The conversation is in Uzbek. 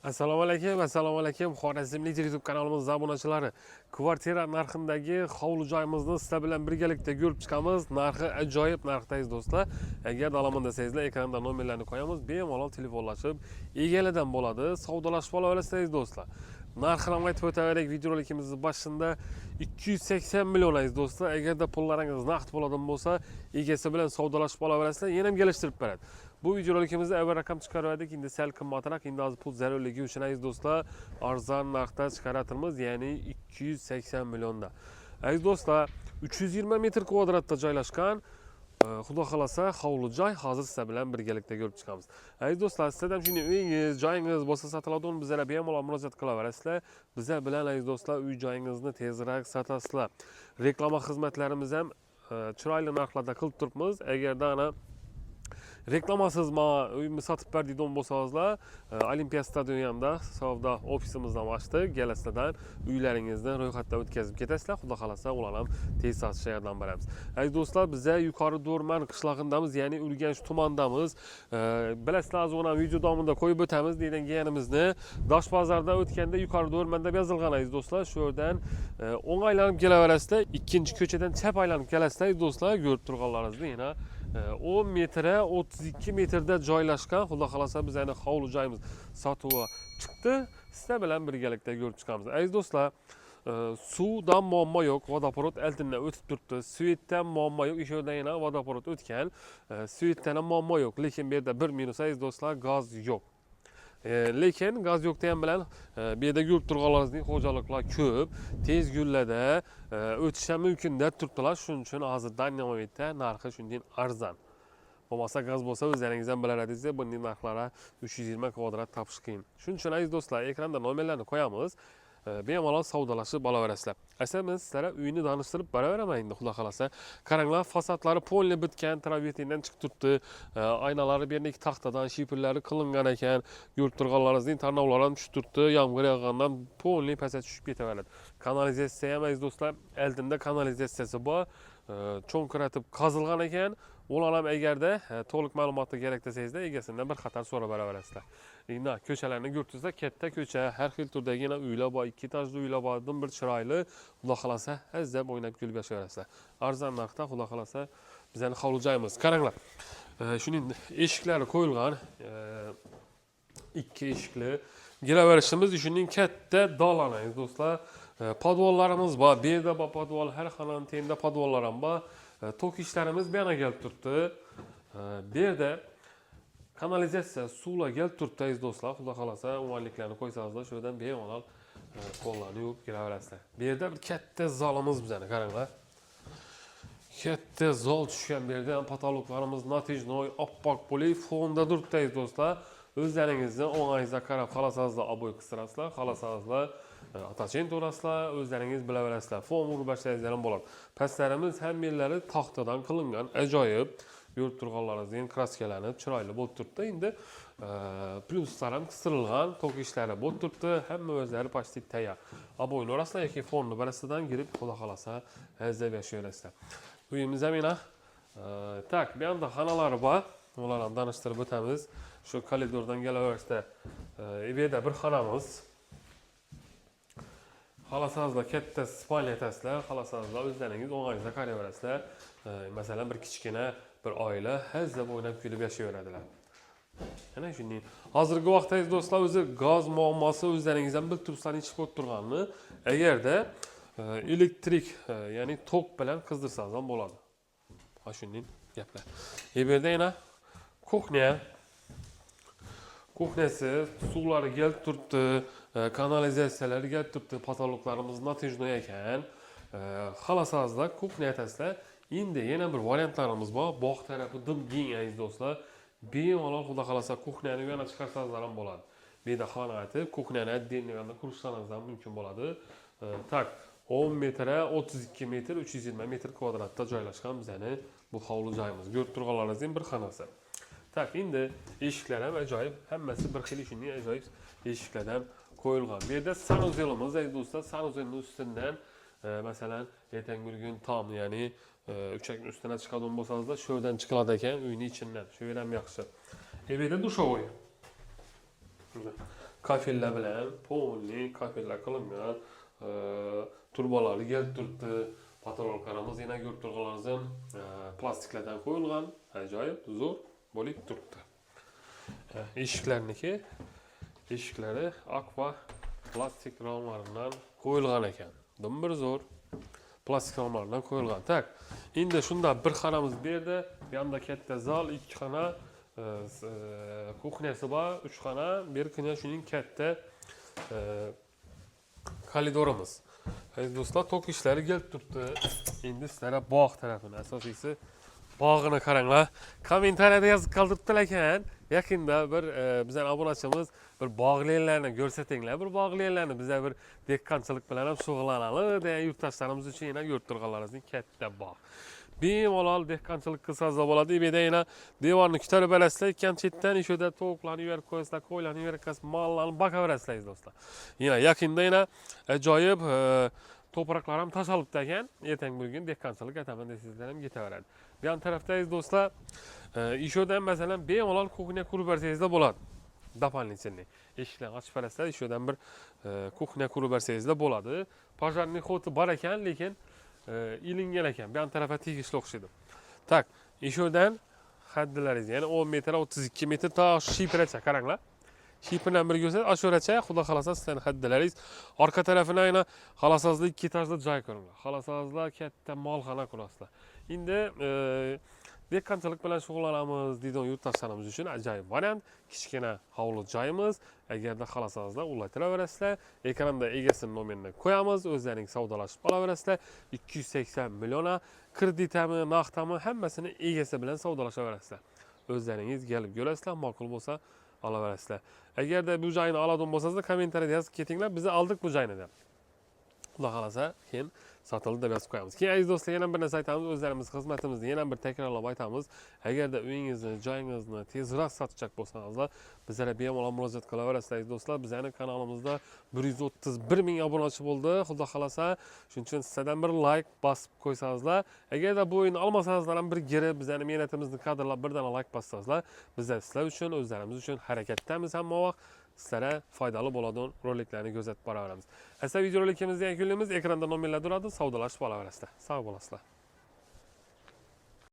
Assalomu alaykum. Xorazmlik YouTube kanalimiz obunachilari. Kvartira narxidagi hovli joyimizni sizlar bilan birgalikda ko'rib chiqamiz. Narxi ajoyib narxdayız do'stlar. Agar dalamini desangizlar, ekranda nomerlarni qo'yamiz. Bemalol telefonlashib, egaladan bo'ladi. Savdolashib olaverasizlar do'stlar. Narxini aytib o'taverdik videorolikimizning boshida 280 million aziz do'stlar. Agarda pullaringiz naqd bo'ladigan bo'lsa, egasi bilan savdolashib olaverasizlar, yana ham kelishtirib beradi. Bu videorolikimizda avval raqam chiqardik, endi sal qimmatroq, endi hozir pul zarurligi uchun aziz do'stlar, arzon narxda chiqaratimiz, ya'ni 280 millionda. Aziz do'stlar, 320 metr kvadratda joylashgan Xudo xolasa hovli joy hozir sizlar bilan birgalikda ko'rib chiqamiz. Aziz do'stlar, sizlar ham shunday uyingiz, joyingiz bo'lsa sotiladigan, bizlarga bemalol murojaat qilaverasizlar. Bizlar bilan aziz do'stlar uy joyingizni tezroq sotasizlar. Reklama xizmatlarimiz ham chiroyli narxlarda qilib turibmiz. Agarda ana reklamasiz uyimni sotib beradigan bo'lsangizlar, Olimpiya stadionida savdo ofisimizdan ochdik. Kelasizlardan uylaringizni ro'yxatdan o'tkazib ketasizlar. Xudo xolasa ular ham tez sotishga yordam beramiz. Aziz do'stlar, biz yuqori Do'rman qishlog'indamiz, ya'ni Urganch tumanidamiz. Bilasizlar, o'zini video davomida qo'yib o'tamiz deganimizni. Doshbozorda o'tganda yuqori Do'rmanda yozilgan aziz do'stlar. Shu yerdan o'ngaylanib kelaverasizlar. Ikkinchi ko'chadan chap aylanib kelasizlar aziz do'stlar. Ko'rib turganlaringizni yana 10 metre 32 metrda joylashgan. Xudo xolasa biz yana hovli joyimiz sotuvi chiqdi. Sizlar bilan birgalikda ko'rib chiqamiz. Aziz do'stlar, suvdan muammo yo'q, vodoprovod oldindan o'tib turibdi. Svetdan muammo yo'q, o'sha yerdan yana vodoprovod o'tgan. Svetdan ham muammo yo'q, lekin bu yerda bir minus aziz do'stlar, gaz yo'q. Lekin gaz yo'qda ham bilan bu yerda ko'rib turganlaringizning xo'jaliklar ko'p, tez kunlarda o'tish ham mumkin deb turibdilar. Shuning uchun hozir Dinamomitda narxi shunday arzon. Bo'lmasa gaz bo'lsa o'zlaringiz ham bilaladingizlar, bunday narxlara 320 kvadrat topish qiyin. Shuning uchun aziz do'stlar, ekranda nomerlarni qo'yamiz. Bemalol savdolashib olaverasizlar. Aslida sizlarga uyni tanishtirib boraveraman endi xudo xolasa. Qaranglar, fasadlari polni bitgan, travertindan chiqib turibdi. Aynalari bir ikki taxtadan, shipirlari qilingan ekan. Ko'rib turganlaringizning tarnovlari ham tushib turibdi. Yomg'ir yog'gandan polni pastga tushib ketaveradi. Kanalizatsiya ham aziz do'stlar, oldinda kanalizatsiyasi bor. Cho'nqiratib qazilgan ekan. Ular ham agarda to'liq ma'lumotni kerak desangizlar, egasidan bir qator so'rab beraverasizlar. Endi ko'chalarni ko'rtingizlar, katta ko'cha, har xil turdagi uylar bor, ikki etajli uylar bor, bir chiroyli. Xudo xolasa azzab o'ynab kulib yashayverasizlar. Arzon narxda xudo xolasa bizning hovli joyimiz. Qaranglar. Shuning eshiklari qo'yilgan, ikki eshikli giraverishimiz shuning katta dolanangiz do'stlar. Podvollarimiz bor, bu yerda bor podvol, har xonani tenda podvollar ham bor. Tok ishlarimiz bu yana kelib turibdi. Bu yerda kanalizatsiya suvlar kelib turibdi aziz do'stlar. Xudo xolasa umonliklarni qo'ysangizlar, shu yerdan bemalol qo'llarni yuvib kiraverasizlar. Bu yerda bir katta zalimiz bizani, qaranglar. Katta zal tushgan bu yerda ham patologlarimiz natijnoy oppoq bo'lib fonda turibdi aziz do'stlar. O'zlaringizni o'ng'ayingizga qarab xolasangizlar oboy qistirasizlar, xolasangizlar atachen to'lasizlar, o'zlaringiz bilaverasizlar. Fon urib boshlaysangizlar ham bo'ladi. Pastlarimiz hammallari taxtadan qilingan, ajoyib. Ko'rib turganlaringizning kraskalanib, chiroyli bo'lib turibdi. Endi plyuslar ham qistirilgan, tok ishlari bo'lib turibdi. Hamma o'zlari pasti tayyor. Oboyni orasida yoki fonni barasidan girib, xudo xolasa azzab yashayverasizlar. Uyimiz ham yana tak, bu yerda xonalari bor. Ularni tanishtirib o'tamiz. Shu koridordan kelaverishda bu yerda bir xonamiz. Xolasangizlar katta spalya etasizlar, xolasangizlar o'zlaringiz o'ng'ayingizga qaraverasizlar. Masalan, bir kichkina bir oila azzab o'ynab kulib yashayveradilar. Ana shunday. Hozirgi vaqtda do'stlar, o'zi gaz muammosi o'zlaringizdan bilib turibsizlar, ichib bo'lib turganini. Agarda elektrik, ya'ni tok bilan qizdirsangiz ham bo'ladi. Ha shunday gaplar. Bu yerda yana kuxnyasi, suvlari kelib turibdi, kanalizatsiyalar kelib turibdi, patologlarimiz natijnoy ekan. Xolasangizlar, kuxnya etasizlar. Endi yana bir variantlarimiz bor. Bog' tarafi dim keng aziz do'stlar. Bemalol xudo xolasa kuxnyani yana chiqarsangiz ham bo'ladi. Bu yerda xona aytib, kuxnyani отдельно qurishsangiz ham mumkin bo'ladi. Tak, 10 metre 32 metr 320 metr kvadratda joylashgan bizning bu hovli joyimiz. Ko'rib turganlaringizning bir xonasi. Tak, endi eshiklar ham ajoyib, hammasi bir xil shunday ajoyib eshiklardan qo'yilgan. Bu yerda sanuzelimiz aziz do'stlar, sanuzelning ustidan masalan ertangi kun tom, ya'ni uchakning ustidan chiqadigan bo'lsangizlar, shu yerdan chiqiladi ekan, uyning ichidan. Shu yer ham yaxshi. Bu yerda dushovoy. kafellar bilan polni kafellar qilingan turbalarni kelib turibdi. Patologlarimiz yana ko'rib turganlaringizdan plastiklardan qo'yilgan, ajoyib zo'r bo'lib turibdi. Eshiklari aqua plastik romlardan qo'yilgan ekan. Bir zo'r plastik romlardan qo'yilgan. Tak, endi shunda bir xonamiz bu yerda, bu yoqda katta zal, ikki xona kuxnyasi bor, 3 xona, bir xona shuning katta koridorimiz. Aziz do'stlar, tok ishlari kelib turibdi. Endi sizlarga bog' tarafini, asosiysi bog'ini qaranglar. Kommentariyada yozib qoldiribdilar ekan. Yaqinda bir bizning obunachimiz bir bog'lilarni ko'rsatinglar. Bir bog'lilarni biza bir dehqonchilik bilan ham shug'ullanamiz degan yurtdoshlarimiz uchun yana ko'rib turganlaringizning katta bog'. Bemalol dehqonchilik qilsangiz bo'ladi. Bu yerda yana devorni ko'tarib olasizlar, ikkinchi chetdan ishida tovuqlarni yuborib qo'yasizlar, qo'ylarni yuborib qo'yasizlar, mollarni boqaverasizlar do'stlar. Yana yaqinda yana ajoyib to'proqlar ham tashalibdi ekan. Ertaga bugun dehqonchilik ataman desangizlar ham ketaveradi. Bu yon tarafdagi do'stlar, ishodan masalan bemalol kuxnya qurib bersangizlar bo'ladi. Дополнительный. Eshiklarni ochib berasizlar, ishodan bir kuxnya qurib bersangizlar bo'ladi. Pojarniy xoti bor ekan, lekin ilingan ekan. Bu yon tarafga tegishli o'xshaydi. Tak, ishodan haddilaringiz, ya'ni 10 metr, 32 metr ta shipiracha qaranglar. Shipirdan bir ko'rsat, ashuracha, xudo xolasa sizlarning haddilaringiz. Orqa tarafini yana xolasizlar 2 etajli joy ko'ringlar. Xolasizlar katta molxona qurasizlar. Endi dehqonchilik bilan shug'ullanamiz deydigan yurtdoshlarimiz uchun ajoyib variant. Kichkina hovli joyimiz. Agarda xolasizlar ulaytiraverasizlar. Ekranda egasini nomerini qo'yamiz, o'zlaring savdolashib olaverasizlar. 280 million kreditami, naqdami hammasini egasi bilan savdolashaverasizlar. O'zlaringiz kelib ko'rasizlar, ma'qul bo'lsa olaverasizlar. Agarda bu joyni oladigan bo'lsangiz, kommentariyada yozib ketinglar. Biz oldik bu joyni deb. Xudo xolasa, keyin sotildi deb yozib qo'yamiz. Keyin aziz do'stlar, yana bir narsa aytamiz, o'zlarimiz xizmatimizni yana bir takrorlab aytamiz. Agarda uyingizni, joyingizni tezroq sotmoqchi bo'lsangizlar, bizlarga bemalol murojaat qilaverasizlar aziz do'stlar. Bizning kanalimizda 131 ming obunachi bo'ldi. Xudo xolasa, shuning uchun sizlardan bir like bosib qo'ysangizlar. Agarda bu o'yinni olmasangizlar ham bir girib, bizning mehnatimizni qadrlab birdan like bossangizlar, bizlar sizlar uchun, o'zlarimiz uchun harakatdamiz hamma vaqt. Sizlarga foydali bo'ladigan roliklarni kuzatib boraveramiz. Asa videorolikimizda yakunlaymiz. Ekranda nomerlar turadi, savdolashib olaverasizlar. Sog' bo'lasizlar.